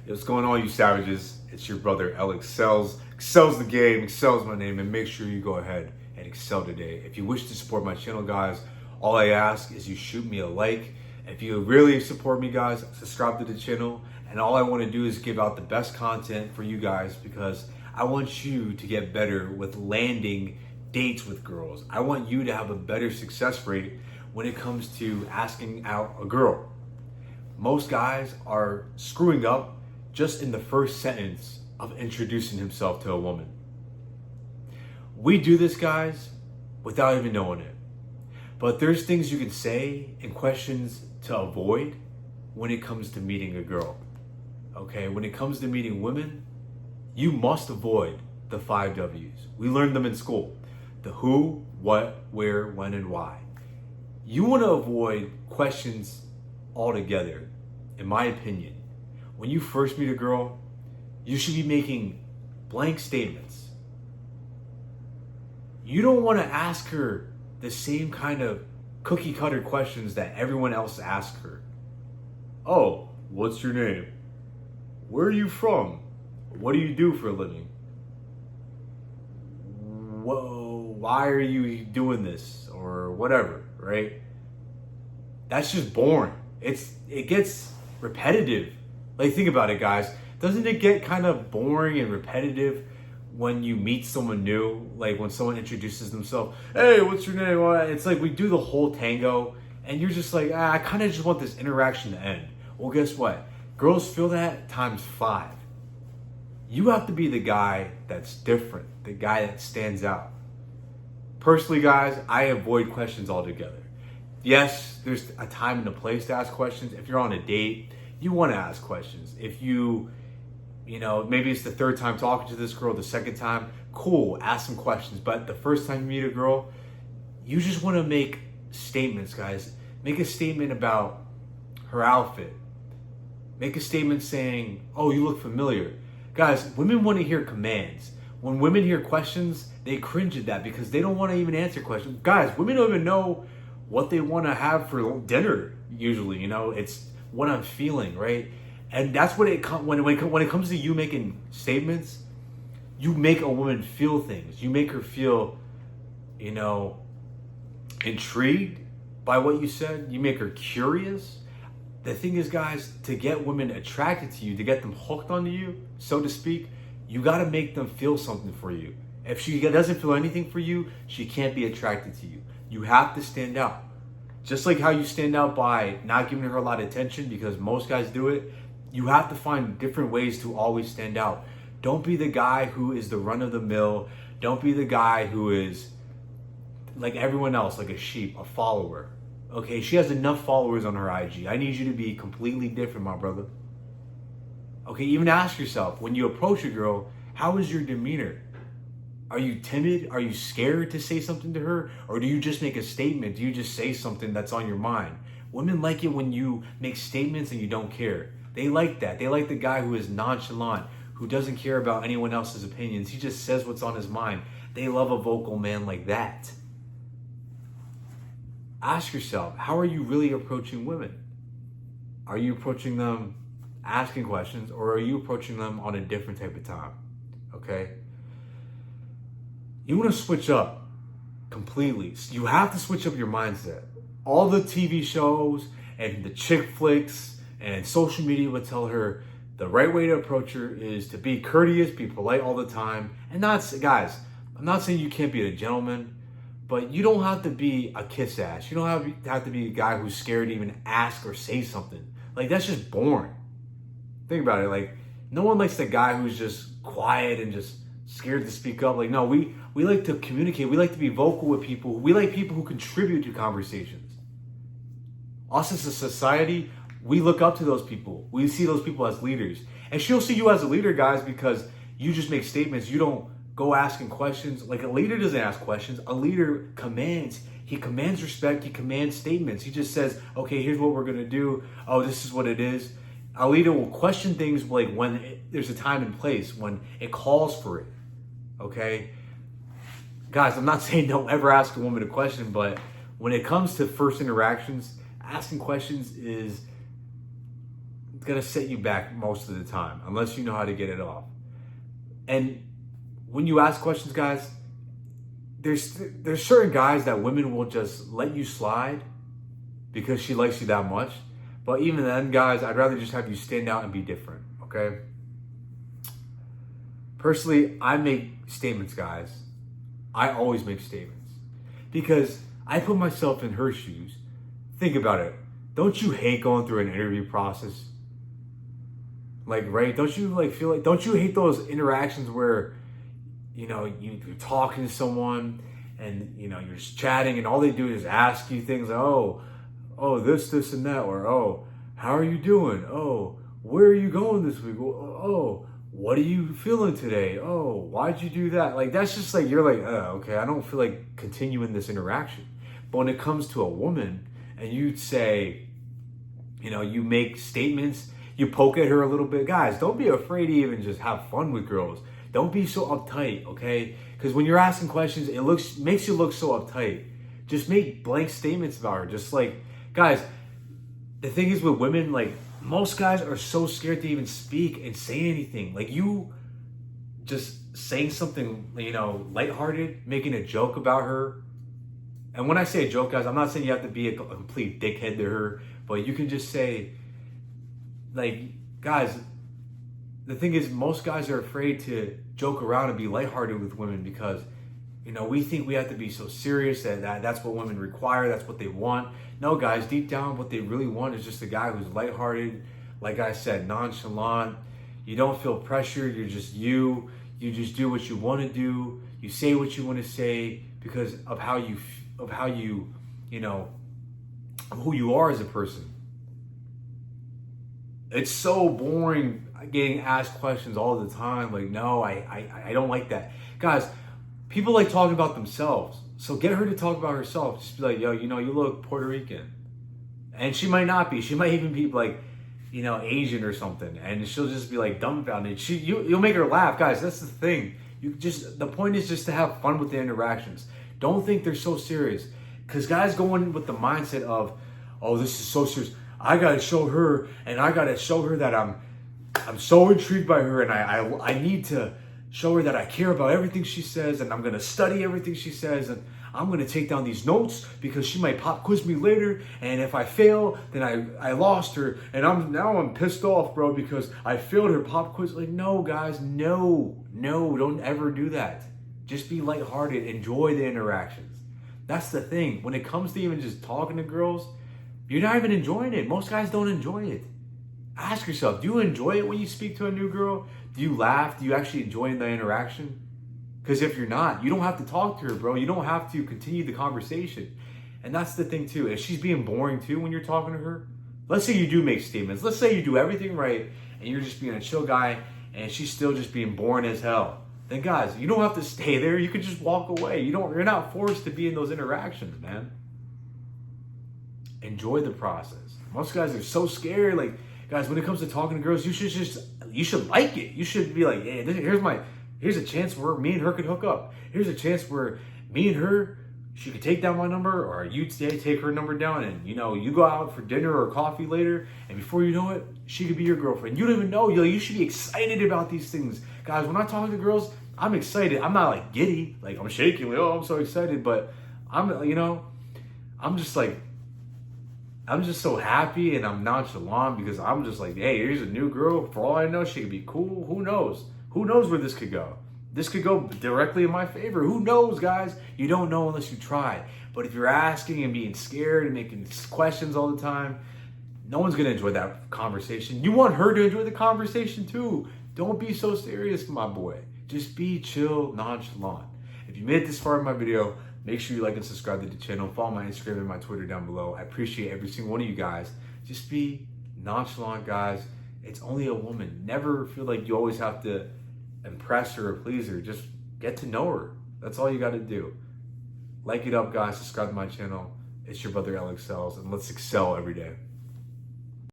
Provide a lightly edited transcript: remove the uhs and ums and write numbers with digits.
What's going on, you savages? It's your brother elexcels. Excels the game, excels my name, and make sure you go ahead and excel today. If you wish to support my channel, guys, all I ask is you shoot me a like. If you really support me, guys, subscribe to the channel. And all I want to do is give out the best content for you guys because I want you to get better with landing dates with girls. I want you to have a better success rate when it comes to asking out a girl. Most guys are screwing up just in the first sentence of introducing himself to a woman. We do this, guys, without even knowing it. But there's things you can say and questions to avoid when it comes to meeting a girl. Okay, when it comes to meeting women, you must avoid the 5 W's. We learned them in school. The who, what, where, when, and why. You want to avoid questions altogether, in my opinion. When you first meet a girl, you should be making blank statements. You don't want to ask her the same kind of cookie cutter questions that everyone else asks her. Oh, what's your name? Where are you from? What do you do for a living? Whoa, why are you doing this? Or whatever, right? That's just boring. It gets repetitive. Like, think about it, guys. Doesn't it get kind of boring and repetitive when you meet someone new? Like when someone introduces themselves, hey, what's your name? It's like we do the whole tango and you're just like, I kind of just want this interaction to end. Well, guess what? Girls feel that times 5. You have to be the guy that's different, the guy that stands out. Personally, guys, I avoid questions altogether. Yes, there's a time and a place to ask questions. If you're on a date, you want to ask questions. If you know, maybe it's the 3rd time talking to this girl, the 2nd time, cool, ask some questions. But the first time you meet a girl, you just want to make statements, guys. Make a statement about her outfit. Make a statement saying, oh, you look familiar. Guys, women want to hear commands. When women hear questions, they cringe at that because they don't want to even answer questions. Guys, women don't even know what they want to have for dinner usually. You know, it's what I'm feeling, right? And that's what when it comes to you making statements, you make a woman feel things. You make her feel, you know, intrigued by what you said. You make her curious. The thing is, guys, to get women attracted to you, to get them hooked onto you, so to speak, you got to make them feel something for you. If she doesn't feel anything for you, she can't be attracted to you. You have to stand out. Just like how you stand out by not giving her a lot of attention, because most guys do it, you have to find different ways to always stand out. Don't be the guy who is the run of the mill. Don't be the guy who is like everyone else, like a sheep, a follower. Okay, she has enough followers on her IG. I need you to be completely different, my brother. Okay, even ask yourself, when you approach a girl, how is your demeanor? Are you timid? Are you scared to say something to her? Or do you just make a statement? Do you just say something that's on your mind? Women like it when you make statements and you don't care. They like that. They like the guy who is nonchalant, who doesn't care about anyone else's opinions. He just says what's on his mind. They love a vocal man like that. Ask yourself, how are you really approaching women? Are you approaching them asking questions, or are you approaching them on a different type of time? Okay? You want to switch up completely. You have to switch up your mindset. All the TV shows and the chick flicks and social media would tell her the right way to approach her is to be courteous, be polite all the time. And guys, I'm not saying you can't be a gentleman, but you don't have to be a kiss ass. You don't have to be a guy who's scared to even ask or say something. Like, that's just boring. Think about it. Like, no one likes the guy who's just quiet and just scared to speak up. Like, no, we like to communicate. We like to be vocal with people. We like people who contribute to conversations. Us as a society, we look up to those people. We see those people as leaders. And she'll see you as a leader, guys, because you just make statements. You don't go asking questions. Like, a leader doesn't ask questions. A leader commands. He commands respect. He commands statements. He just says, okay, here's what we're going to do. Oh, this is what it is. A leader will question things like when there's a time and place, when it calls for it. Okay? Guys, I'm not saying don't ever ask a woman a question, but when it comes to first interactions, asking questions is gonna set you back most of the time, unless you know how to get it off. And when you ask questions, guys, there's certain guys that women will just let you slide because she likes you that much. But even then, guys, I'd rather just have you stand out and be different, okay? Personally, I make statements, guys. I always make statements because I put myself in her shoes. Think about it. Don't you hate going through an interview process? Like, right? Don't you feel like, don't you hate those interactions where, you're talking to someone and, you're just chatting and all they do is ask you things like, oh, this, and that, or, oh, how are you doing? Oh, where are you going this week? Oh, what are you feeling today? Oh, why'd you do that? Like, that's just like, you're like, okay, I don't feel like continuing this interaction. But when it comes to a woman and you say, you make statements, you poke at her a little bit. Guys, don't be afraid to even just have fun with girls. Don't be so uptight, okay? Because when you're asking questions, makes you look so uptight. Just make blank statements about her. Just like, guys, the thing is with women, like, most guys are so scared to even speak and say anything. Like, you just saying something, lighthearted, making a joke about her. And when I say a joke, guys, I'm not saying you have to be a complete dickhead to her, but you can just say, like, guys, the thing is, most guys are afraid to joke around and be lighthearted with women because, we think we have to be so serious that's what women require, that's what they want. No, guys, deep down, what they really want is just a guy who's lighthearted, like I said, nonchalant. You don't feel pressured. You're just you. You just do what you want to do. You say what you want to say because of who you are as a person. It's so boring getting asked questions all the time. Like, no, I don't like that. Guys, people like talking about themselves. So get her to talk about herself. Just be like, yo, you look Puerto Rican. And she might not be. She might even be like, Asian or something. And she'll just be like dumbfounded. You'll make her laugh. Guys, that's the thing. The point is just to have fun with the interactions. Don't think they're so serious. Because guys go in with the mindset of, oh, this is so serious. I gotta show her, and I gotta show her that I'm so intrigued by her, and I need to show her that I care about everything she says, and I'm gonna study everything she says, and I'm gonna take down these notes because she might pop quiz me later, and if I fail, then I lost her, and I'm pissed off, bro, because I failed her pop quiz. Like, no, guys, no, don't ever do that. Just be lighthearted, enjoy the interactions. That's the thing. When it comes to even just talking to girls, you're not even enjoying it. Most guys don't enjoy it. Ask yourself, do you enjoy it when you speak to a new girl? Do you laugh? Do you actually enjoy the interaction? Because if you're not, you don't have to talk to her, bro. You don't have to continue the conversation. And that's the thing too. If she's being boring too when you're talking to her, let's say you do make statements. Let's say you do everything right and you're just being a chill guy and she's still just being boring as hell. Then guys, you don't have to stay there. You can just walk away. You're not forced to be in those interactions, man. Enjoy the process. Most guys are so scared. Like, guys, when it comes to talking to girls, you should like it. You should be like, hey, here's a chance where me and her could hook up. Here's a chance where me and her, she could take down my number, or you take her number down, and you go out for dinner or coffee later, and before you know it, she could be your girlfriend. You don't even know. You should be excited about these things, guys. When I talk to girls, I'm excited. I'm not like giddy, like I'm shaking, like, oh, I'm so excited, but I'm just so happy and I'm nonchalant because I'm just like, hey, here's a new girl. For all I know, she could be cool. Who knows? Who knows where this could go? This could go directly in my favor. Who knows, guys? You don't know unless you try. But if you're asking and being scared and making questions all the time, no one's going to enjoy that conversation. You want her to enjoy the conversation too. Don't be so serious, my boy. Just be chill, nonchalant. If you made it this far in my video, make sure you like and subscribe to the channel. Follow my Instagram and my Twitter down below. I appreciate every single one of you guys. Just be nonchalant, guys. It's only a woman. Never feel like you always have to impress her or please her. Just get to know her. That's all you got to do. Like it up, guys. Subscribe to my channel. It's your brother elexcels, and let's excel every day.